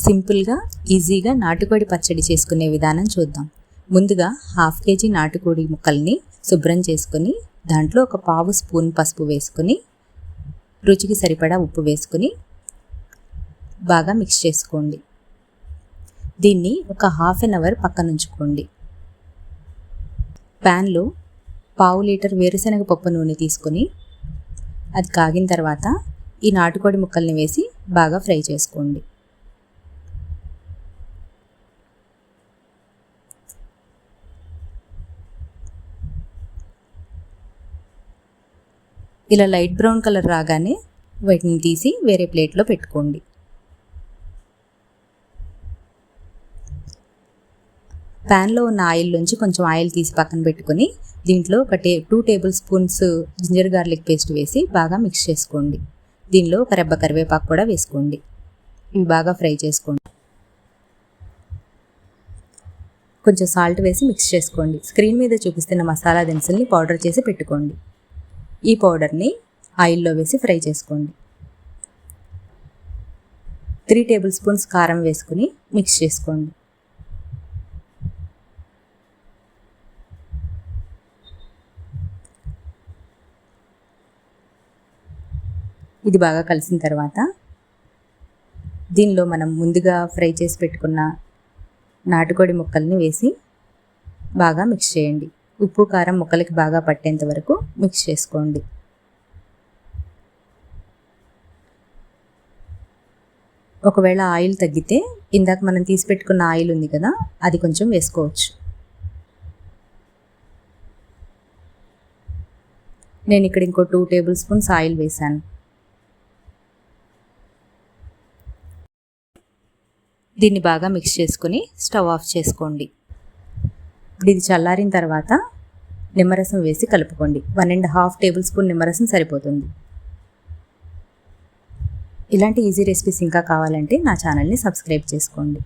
సింపుల్గా ఈజీగా నాటుకోడి పచ్చడి చేసుకునే విధానం చూద్దాం. ముందుగా 1/2 కేజీ నాటుకోడి ముక్కల్ని శుభ్రం చేసుకొని దాంట్లో ఒక 1/2 స్పూన్ పసుపు వేసుకొని రుచికి సరిపడా ఉప్పు వేసుకొని బాగా మిక్స్ చేసుకోండి. దీన్ని ఒక 1/2 అవర్ పక్కన ఉంచుకోండి. ప్యాన్లో 1/2 లీటర్ వేరుశనగ పప్పు నూనె తీసుకొని అది కాగిన తర్వాత ఈ నాటుకోడి ముక్కల్ని వేసి బాగా ఫ్రై చేసుకోండి. ఇలా లైట్ బ్రౌన్ కలర్ రాగానే వాటిని తీసి వేరే ప్లేట్లో పెట్టుకోండి. ప్యాన్లో ఉన్న ఆయిల్లోంచి కొంచెం ఆయిల్ తీసి పక్కన పెట్టుకొని దీంట్లో ఒక 2 tablespoons ginger garlic paste వేసి బాగా మిక్స్ చేసుకోండి. దీనిలో ఒక రెబ్బ కరివేపాకు కూడా వేసుకోండి. ఇవి బాగా ఫ్రై చేసుకోండి. కొంచెం సాల్ట్ వేసి మిక్స్ చేసుకోండి. స్క్రీన్ మీద చూపిస్తున్న మసాలా దినుసుల్ని పౌడర్ చేసి పెట్టుకోండి. ఈ పౌడర్ని ఆయిల్లో వేసి ఫ్రై చేసుకోండి. 3 టేబుల్ స్పూన్స్ కారం వేసుకుని మిక్స్ చేసుకోండి. ఇది బాగా కలిసిన తర్వాత దీనిలో మనం ముందుగా ఫ్రై చేసి పెట్టుకున్న నాటుకోడి ముక్కల్ని వేసి బాగా మిక్స్ చేయండి. ఉప్పు కారం ముక్కలకి బాగా పట్టేంత వరకు మిక్స్ చేసుకోండి. ఒకవేళ ఆయిల్ తగ్గితే ఇందాక మనం తీసి పెట్టుకున్న ఆయిల్ ఉంది కదా, అది కొంచెం వేసుకోవచ్చు. నేను ఇక్కడ ఇంకో 2 టేబుల్ స్పూన్స్ ఆయిల్ వేసాను. దీన్ని బాగా మిక్స్ చేసుకుని స్టవ్ ఆఫ్ చేసుకోండి. ఇప్పుడు ఇది చల్లారిన తర్వాత నిమ్మరసం వేసి కలుపుకోండి. 1.5 టేబుల్ స్పూన్ నిమ్మరసం సరిపోతుంది. ఇలాంటి ఈజీ రెసిపీస్ ఇంకా కావాలంటే నా ఛానల్ని సబ్స్క్రైబ్ చేసుకోండి.